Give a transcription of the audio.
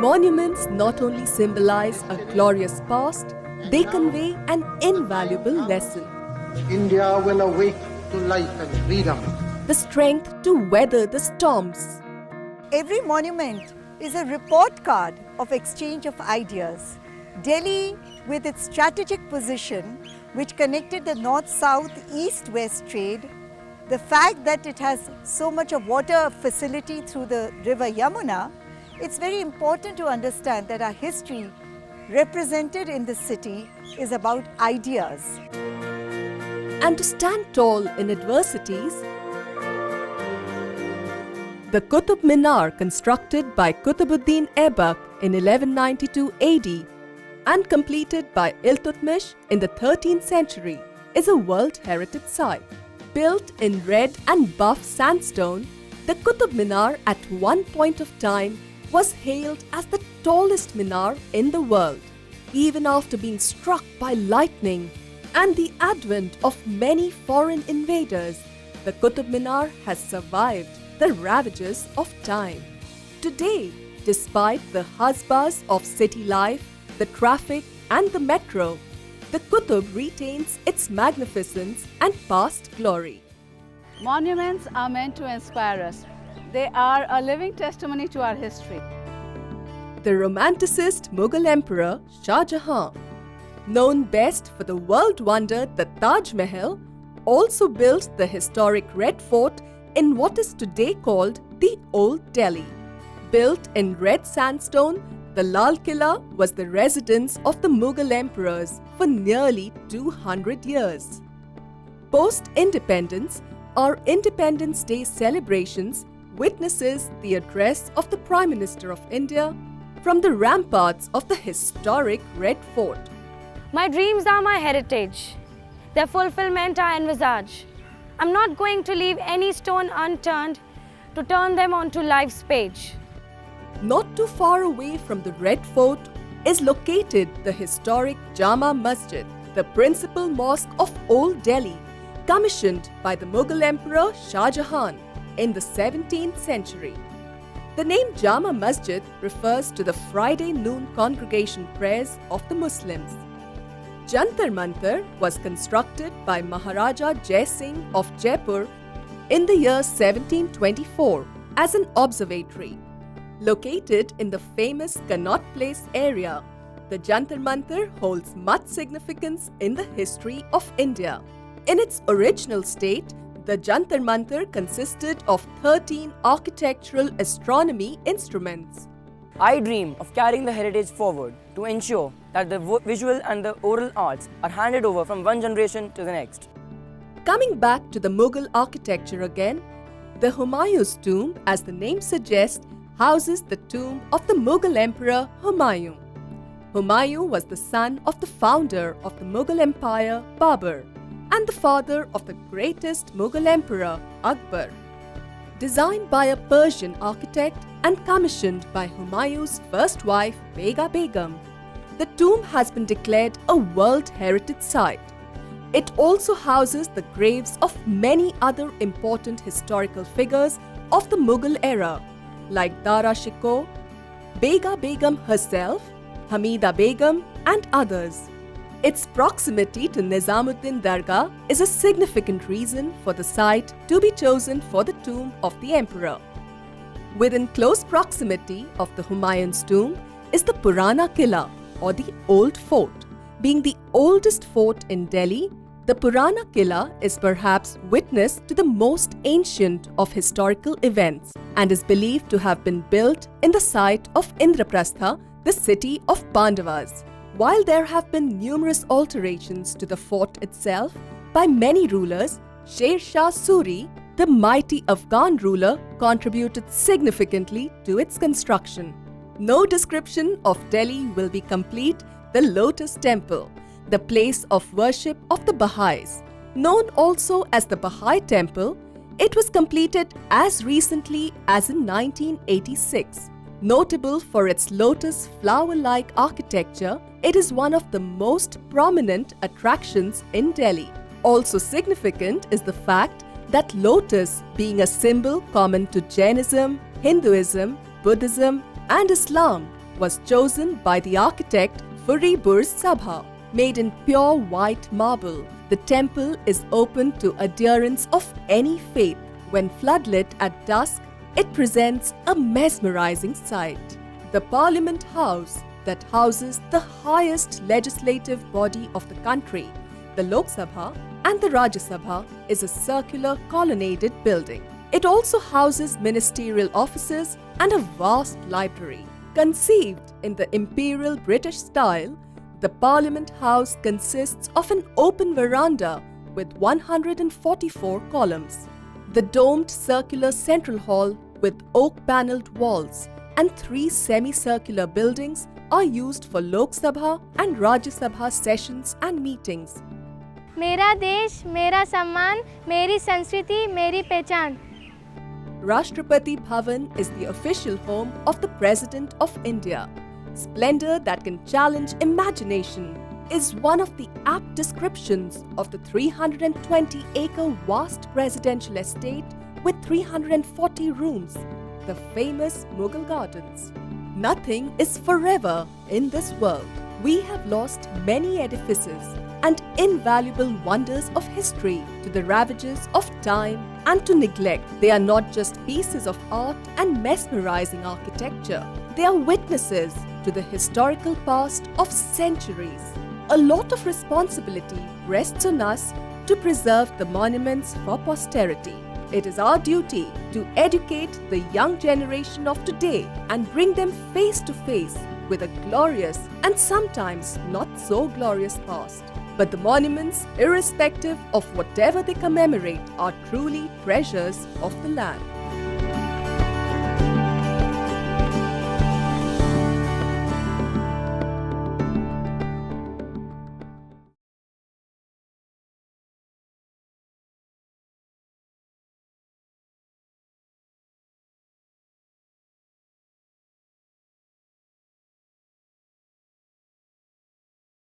Monuments not only symbolize a glorious past, they convey an invaluable lesson. India will awake to life and freedom. The strength to weather the storms. Every monument is a report card of exchange of ideas. Delhi, with its strategic position, which connected the north-south, east-west trade, the fact that it has so much of water facility through the river Yamuna, it's very important to understand that our history represented in the city is about ideas. And to stand tall in adversities, the Qutub Minar, constructed by Qutbuddin Aibak in 1192 AD and completed by Iltutmish in the 13th century, is a World Heritage Site. Built in red and buff sandstone, the Qutub Minar at one point of time was hailed as the tallest minar in the world. Even after being struck by lightning and the advent of many foreign invaders, the Qutub Minar has survived the ravages of time. Today, despite the husbuzz of city life, the traffic and the metro, the Qutub retains its magnificence and past glory. Monuments are meant to inspire us. They are a living testimony to our history. The romanticist Mughal Emperor Shah Jahan, known best for the world wonder the Taj Mahal, also built the historic Red Fort in what is today called the Old Delhi. Built in red sandstone, the Lal Killa was the residence of the Mughal emperors for nearly 200 years. Post-independence, our Independence Day celebrations witnesses the address of the Prime Minister of India from the ramparts of the historic Red Fort. My dreams are my heritage. Their fulfillment I envisage. I'm not going to leave any stone unturned to turn them onto life's page. Not too far away from the Red Fort is located the historic Jama Masjid, the principal mosque of Old Delhi, commissioned by the Mughal Emperor Shah Jahan in the 17th century. The name Jama Masjid refers to the Friday noon congregation prayers of the Muslims. Jantar Mantar was constructed by Maharaja Jai Singh of Jaipur in the year 1724 as an observatory. Located in the famous Connaught Place area, the Jantar Mantar holds much significance in the history of India. In its original state, the Jantar Mantar consisted of 13 architectural astronomy instruments. I dream of carrying the heritage forward to ensure that the visual and the oral arts are handed over from one generation to the next. Coming back to the Mughal architecture again, the Humayun's tomb, as the name suggests, houses the tomb of the Mughal Emperor Humayun. Humayun was the son of the founder of the Mughal Empire, Babur, and the father of the greatest Mughal Emperor, Akbar. Designed by a Persian architect and commissioned by Humayun's first wife, Bega Begum, the tomb has been declared a World Heritage Site. It also houses the graves of many other important historical figures of the Mughal era, like Dara Shikoh, Bega Begum herself, Hamida Begum, and others. Its proximity to Nizamuddin Dargah is a significant reason for the site to be chosen for the tomb of the emperor. Within close proximity of the Humayun's tomb is the Purana Killa, or the Old Fort. Being the oldest fort in Delhi, the Purana Killa is perhaps witness to the most ancient of historical events and is believed to have been built in the site of Indraprastha, the city of Pandavas. While there have been numerous alterations to the fort itself by many rulers, Sher Shah Suri, the mighty Afghan ruler, contributed significantly to its construction. No description of Delhi will be complete. The Lotus Temple, the place of worship of the Baha'is. Known also as the Baha'i Temple, it was completed as recently as in 1986. Notable for its lotus flower-like architecture, it is one of the most prominent attractions in Delhi. Also significant is the fact that lotus, being a symbol common to Jainism, Hinduism, Buddhism and Islam, was chosen by the architect Furibur Sabha. Made in pure white marble, the temple is open to adherents of any faith. When floodlit at dusk, it presents a mesmerizing sight. The Parliament House, that houses the highest legislative body of the country, the Lok Sabha and the Rajya Sabha, is a circular colonnaded building. It also houses ministerial offices and a vast library. Conceived in the imperial British style, the Parliament House consists of an open veranda with 144 columns. The domed circular central hall with oak-panelled walls and 3 semicircular buildings are used for Lok Sabha and Rajya Sabha sessions and meetings. मेरा देश, मेरा सम्मान, मेरी संस्कृति, मेरी पहचान. Rashtrapati Bhavan is the official home of the President of India. Splendor that can challenge imagination is one of the apt descriptions of the 320-acre vast presidential estate with 340 rooms, the famous Mughal Gardens. Nothing is forever in this world. We have lost many edifices and invaluable wonders of history to the ravages of time and to neglect. They are not just pieces of art and mesmerizing architecture. They are witnesses to the historical past of centuries. A lot of responsibility rests on us to preserve the monuments for posterity. It is our duty to educate the young generation of today and bring them face to face with a glorious and sometimes not so glorious past. But the monuments, irrespective of whatever they commemorate, are truly treasures of the land.